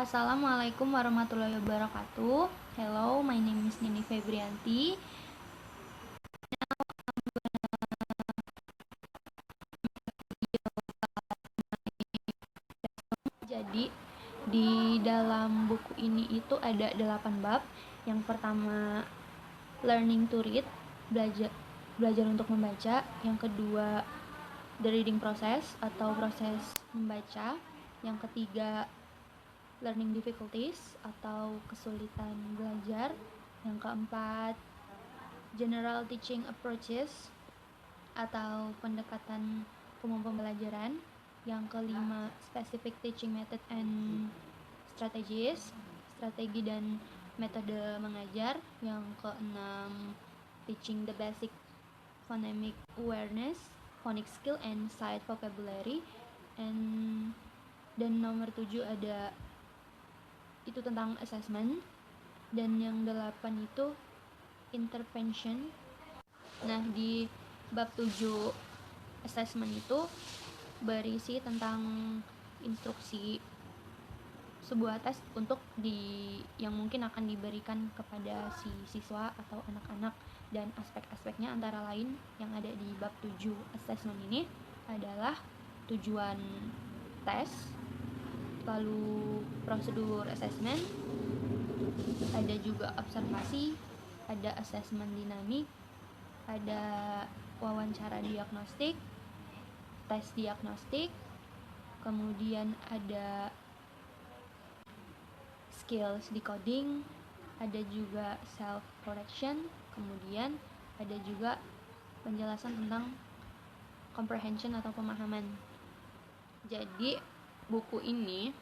Assalamualaikum warahmatullahi wabarakatuh. Hello, my name is Nini Febrianti. Jadi, di dalam buku ini itu ada 8 bab. Yang pertama, learning to read, belajar untuk membaca. Yang kedua, the reading process atau proses membaca. Yang ketiga, learning difficulties atau kesulitan belajar. Yang keempat, general teaching approaches atau pendekatan umum pembelajaran. Yang kelima, specific teaching method and strategies, strategi dan metode mengajar. Yang keenam, teaching the basic phonemic awareness, phonic skill and sight vocabulary. Dan nomor 7 ada itu tentang assessment. Dan yang 8 itu intervention. Nah, di bab 7 assessment itu berisi tentang instruksi sebuah tes untuk yang mungkin akan diberikan kepada si siswa atau anak-anak, dan aspek-aspeknya antara lain yang ada di bab 7 assessment ini adalah tujuan tes, lalu prosedur assessment, ada juga observasi, ada assessment dinamik, ada wawancara diagnostik, tes diagnostik, kemudian ada skills decoding, ada juga self correction, kemudian ada juga penjelasan tentang comprehension atau pemahaman. Jadi buku ini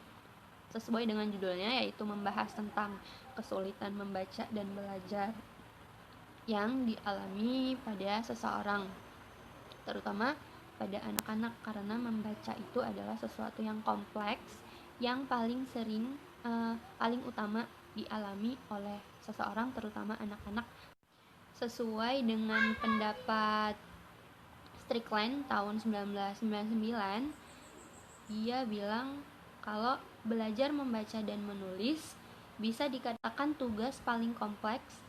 sesuai dengan judulnya, yaitu membahas tentang kesulitan membaca dan belajar yang dialami pada seseorang, terutama pada anak-anak, karena membaca itu adalah sesuatu yang kompleks yang paling utama dialami oleh seseorang, terutama anak-anak. Sesuai dengan pendapat Strickland tahun 1999, dia bilang kalau belajar membaca dan menulis bisa dikatakan tugas paling kompleks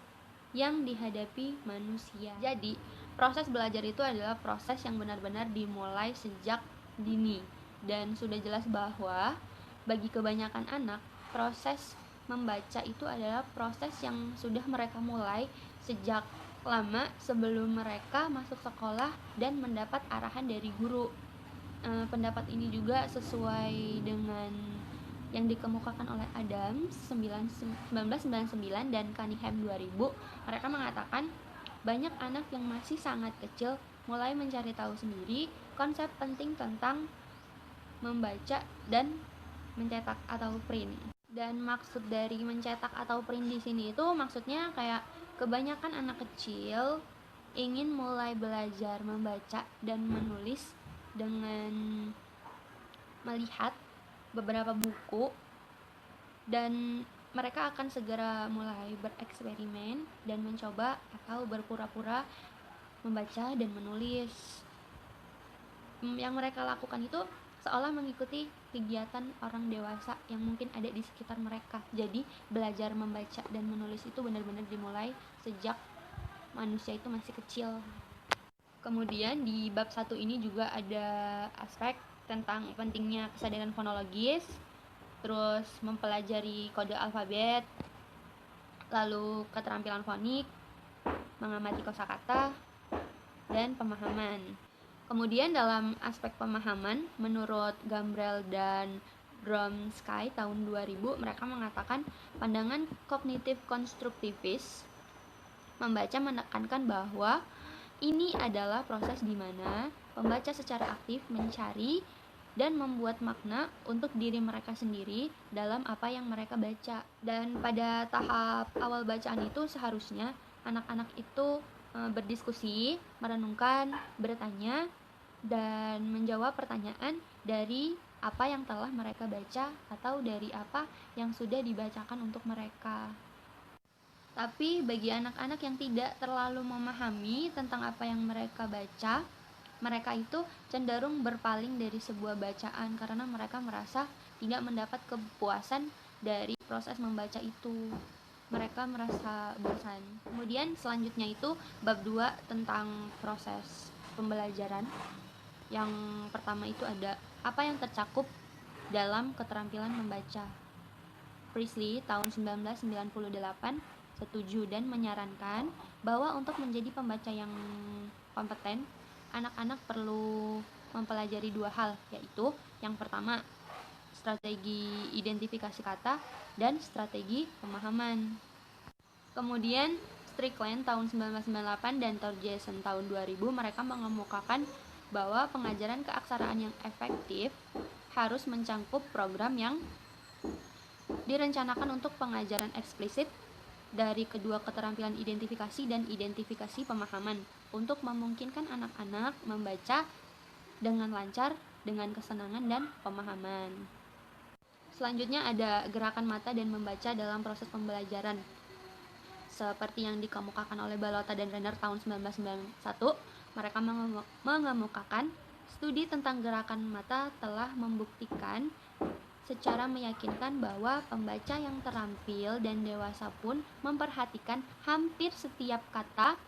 yang dihadapi manusia. Jadi, proses belajar itu adalah proses yang benar-benar dimulai sejak dini, dan sudah jelas bahwa bagi kebanyakan anak, proses membaca itu adalah proses yang sudah mereka mulai sejak lama sebelum mereka masuk sekolah dan mendapat arahan dari guru. Pendapat ini juga sesuai dengan yang dikemukakan oleh Adams 1999 dan Cunningham 2000. Mereka mengatakan banyak anak yang masih sangat kecil mulai mencari tahu sendiri konsep penting tentang membaca dan mencetak atau print. Dan maksud dari mencetak atau print di sini itu maksudnya kayak kebanyakan anak kecil ingin mulai belajar membaca dan menulis dengan melihat beberapa buku, dan mereka akan segera mulai bereksperimen dan mencoba atau berpura-pura membaca dan menulis. Yang mereka lakukan itu seolah mengikuti kegiatan orang dewasa yang mungkin ada di sekitar mereka. Jadi belajar membaca dan menulis itu benar-benar dimulai sejak manusia itu masih kecil. Kemudian di bab 1 ini juga ada aspek tentang pentingnya kesadaran fonologis, terus mempelajari kode alfabet, lalu keterampilan fonik, mengamati kosakata, dan pemahaman. Kemudian dalam aspek pemahaman, menurut Gambrell dan Bromsky tahun 2000, mereka mengatakan pandangan kognitif konstruktivis membaca menekankan bahwa ini adalah proses di mana pembaca secara aktif mencari dan membuat makna untuk diri mereka sendiri dalam apa yang mereka baca. Dan pada tahap awal bacaan itu seharusnya anak-anak itu berdiskusi, merenungkan, bertanya, dan menjawab pertanyaan dari apa yang telah mereka baca atau dari apa yang sudah dibacakan untuk mereka. Tapi bagi anak-anak yang tidak terlalu memahami tentang apa yang mereka baca, mereka itu cenderung berpaling dari sebuah bacaan karena mereka merasa tidak mendapat kepuasan dari proses membaca itu. Mereka merasa bosan. Kemudian selanjutnya itu bab 2 tentang proses pembelajaran. Yang pertama itu ada apa yang tercakup dalam keterampilan membaca. Priestley tahun 1998 setuju dan menyarankan bahwa untuk menjadi pembaca yang kompeten, anak-anak perlu mempelajari 2 hal, yaitu yang pertama strategi identifikasi kata dan strategi pemahaman. Kemudian Strickland tahun 1998 dan Torgerson tahun 2000 mereka mengemukakan bahwa pengajaran keaksaraan yang efektif harus mencangkup program yang direncanakan untuk pengajaran eksplisit dari kedua keterampilan identifikasi dan identifikasi pemahaman untuk memungkinkan anak-anak membaca dengan lancar, dengan kesenangan dan pemahaman. Selanjutnya ada gerakan mata dan membaca dalam proses pembelajaran. Seperti yang dikemukakan oleh Balota dan Renner tahun 1991, mereka mengemukakan studi tentang gerakan mata telah membuktikan secara meyakinkan bahwa pembaca yang terampil dan dewasa pun memperhatikan hampir setiap kata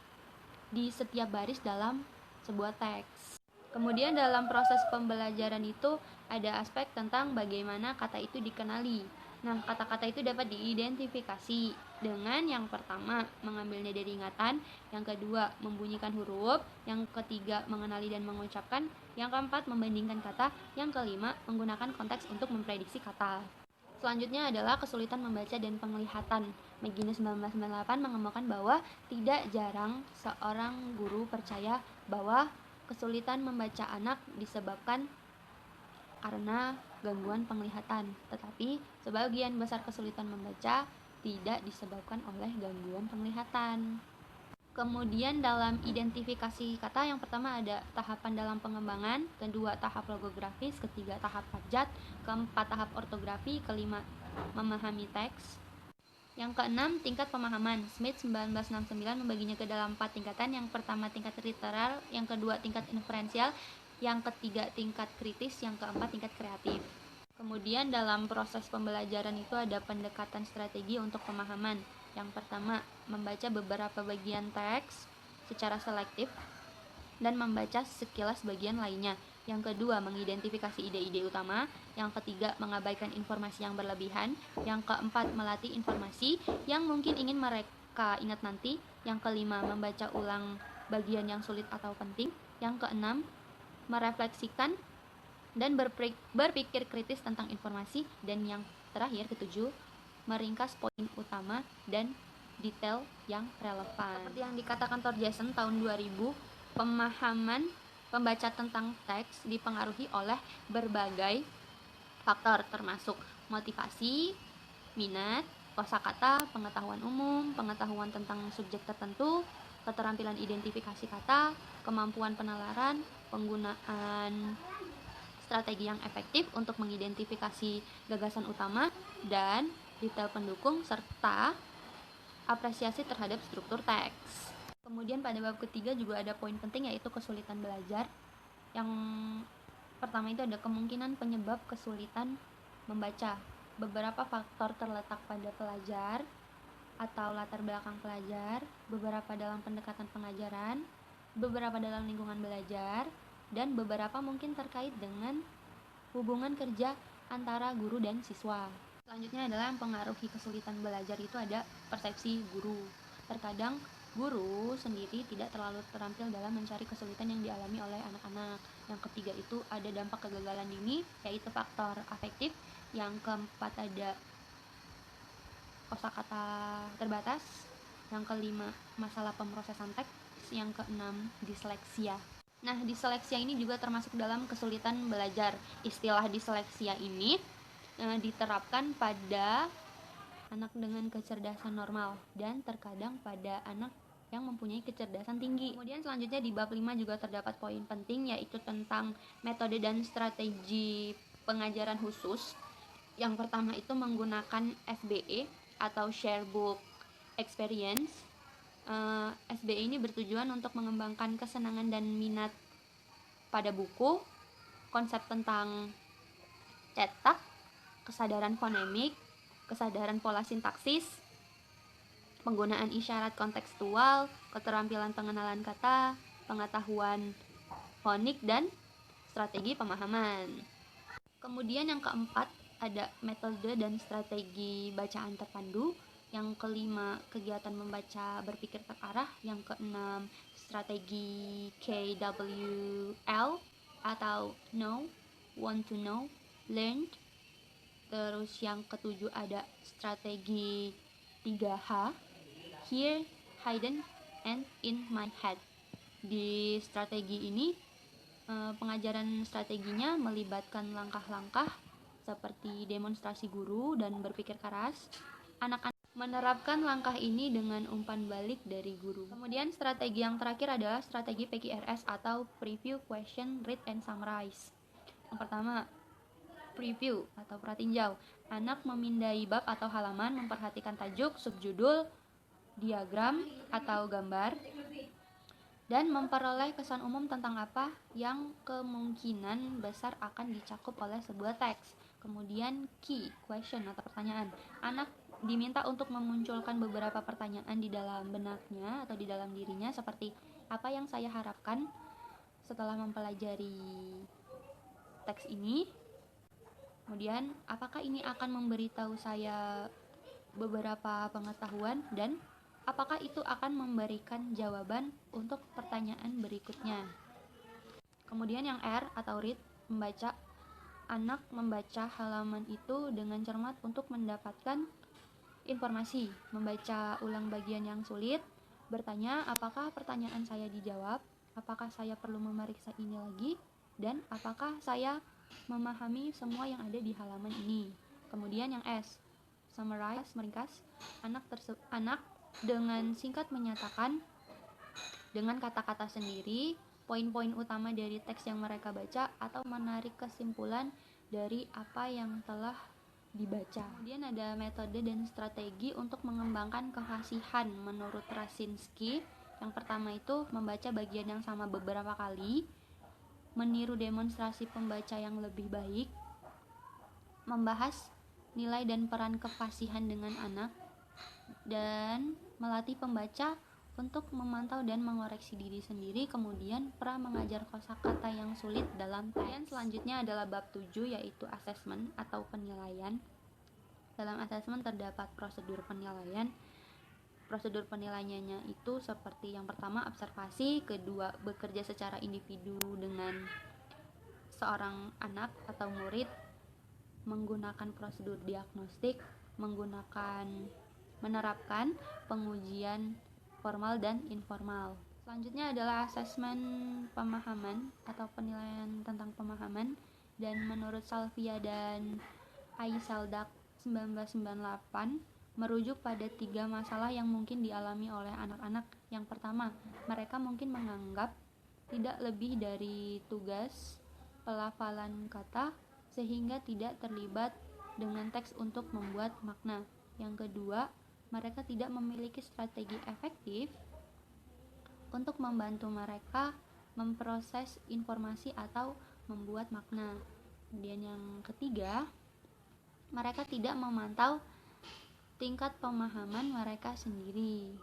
di setiap baris dalam sebuah teks. Kemudian dalam proses pembelajaran itu ada aspek tentang bagaimana kata itu dikenali. Nah, kata-kata itu dapat diidentifikasi dengan yang pertama mengambilnya dari ingatan, yang kedua membunyikan huruf, yang ketiga mengenali dan mengucapkan, yang keempat membandingkan kata, yang kelima menggunakan konteks untuk memprediksi kata. Selanjutnya adalah kesulitan membaca dan penglihatan. McGinnis 1998 mengemukakan bahwa tidak jarang seorang guru percaya bahwa kesulitan membaca anak disebabkan karena gangguan penglihatan, tetapi sebagian besar kesulitan membaca tidak disebabkan oleh gangguan penglihatan. Kemudian dalam identifikasi kata, yang pertama ada tahapan dalam pengembangan, kedua tahap logografis, ketiga tahap abjad, keempat tahap ortografi, kelima memahami teks. Yang keenam, tingkat pemahaman. Smith 1969 membaginya ke dalam 4 tingkatan. Yang pertama tingkat literal, yang kedua tingkat inferensial, yang ketiga tingkat kritis, yang keempat tingkat kreatif. Kemudian dalam proses pembelajaran itu ada pendekatan strategi untuk pemahaman. Yang pertama, membaca beberapa bagian teks secara selektif dan membaca sekilas bagian lainnya. Yang kedua, mengidentifikasi ide-ide utama. Yang ketiga, mengabaikan informasi yang berlebihan. Yang keempat, melatih informasi yang mungkin ingin mereka ingat nanti. Yang kelima, membaca ulang bagian yang sulit atau penting. Yang keenam, merefleksikan dan berpikir kritis tentang informasi. Dan yang terakhir, ketujuh, meringkas poin utama dan detail yang relevan. Seperti yang dikatakan Torgerson tahun 2000, pemahaman pembaca tentang teks dipengaruhi oleh berbagai faktor, termasuk motivasi, minat, kosakata, pengetahuan umum, pengetahuan tentang subjek tertentu, keterampilan identifikasi kata, kemampuan penalaran, penggunaan strategi yang efektif untuk mengidentifikasi gagasan utama, dan detail pendukung, serta apresiasi terhadap struktur teks. Kemudian pada bab ketiga juga ada poin penting, yaitu kesulitan belajar. Yang pertama itu ada kemungkinan penyebab kesulitan membaca. Beberapa faktor terletak pada pelajar atau latar belakang pelajar, beberapa dalam pendekatan pengajaran, beberapa dalam lingkungan belajar, dan beberapa mungkin terkait dengan hubungan kerja antara guru dan siswa. Selanjutnya adalah yang mempengaruhi kesulitan belajar itu ada persepsi guru. Terkadang guru sendiri tidak terlalu terampil dalam mencari kesulitan yang dialami oleh anak-anak. Yang ketiga itu ada dampak kegagalan dini, yaitu faktor afektif. Yang keempat ada kosakata terbatas. Yang kelima, masalah pemrosesan teks. Yang keenam, disleksia. Nah, disleksia ini juga termasuk dalam kesulitan belajar. Istilah disleksia ini diterapkan pada anak dengan kecerdasan normal dan terkadang pada anak yang mempunyai kecerdasan tinggi. Kemudian selanjutnya di bab 5 juga terdapat poin penting, yaitu tentang metode dan strategi pengajaran khusus. Yang pertama itu menggunakan SBE atau Share Book Experience. SBE ini bertujuan untuk mengembangkan kesenangan dan minat pada buku, konsep tentang cetak, kesadaran fonemik, kesadaran pola sintaksis, penggunaan isyarat kontekstual, keterampilan pengenalan kata, pengetahuan fonik, dan strategi pemahaman. Kemudian yang keempat ada metode dan strategi bacaan terpandu. Yang kelima, kegiatan membaca berpikir terarah. Yang keenam, strategi KWL atau know, want to know, learned. Terus yang ketujuh ada strategi 3H, here, hidden, and in my head. Di strategi ini, pengajaran strateginya melibatkan langkah-langkah seperti demonstrasi guru dan berpikir keras. Anak-anak menerapkan langkah ini dengan umpan balik dari guru. Kemudian strategi yang terakhir adalah strategi PQRS atau Preview, Question, Read, and Summarize. Yang pertama, preview atau pratinjau. Anak memindai bab atau halaman, memperhatikan tajuk, subjudul, diagram atau gambar, dan memperoleh kesan umum tentang apa yang kemungkinan besar akan dicakup oleh sebuah teks. Kemudian key question atau pertanyaan. Anak diminta untuk memunculkan beberapa pertanyaan di dalam benaknya atau di dalam dirinya, seperti apa yang saya harapkan setelah mempelajari teks ini. Kemudian apakah ini akan memberitahu saya beberapa pengetahuan, dan apakah itu akan memberikan jawaban untuk pertanyaan berikutnya. Kemudian yang R atau read, membaca. Anak membaca halaman itu dengan cermat untuk mendapatkan informasi, membaca ulang bagian yang sulit, bertanya apakah pertanyaan saya dijawab, apakah saya perlu memeriksa ini lagi, dan apakah saya memahami semua yang ada di halaman ini. Kemudian yang S, summarize, meringkas. Anak dengan singkat menyatakan dengan kata-kata sendiri poin-poin utama dari teks yang mereka baca atau menarik kesimpulan dari apa yang telah dibaca. Kemudian ada metode dan strategi untuk mengembangkan kefasihan menurut Rasinski. Yang pertama itu membaca bagian yang sama beberapa kali, meniru demonstrasi pembaca yang lebih baik, membahas nilai dan peran kefasihan dengan anak, dan melatih pembaca untuk memantau dan mengoreksi diri sendiri. Kemudian mengajar kosakata yang sulit dalam teks. Selanjutnya adalah bab 7, yaitu assessment atau penilaian. Dalam assessment terdapat prosedur penilaian. Prosedur penilaiannya itu seperti yang pertama observasi, kedua bekerja secara individu dengan seorang anak atau murid, menggunakan prosedur diagnostik, menerapkan pengujian formal dan informal. Selanjutnya adalah asesmen pemahaman atau penilaian tentang pemahaman, dan menurut Salvia dan Aiseldak 1998 merujuk pada 3 masalah yang mungkin dialami oleh anak-anak. Yang pertama, mereka mungkin menganggap tidak lebih dari tugas pelafalan kata sehingga tidak terlibat dengan teks untuk membuat makna. Yang kedua, mereka tidak memiliki strategi efektif untuk membantu mereka memproses informasi atau membuat makna. Kemudian yang ketiga, mereka tidak memantau tingkat pemahaman mereka sendiri.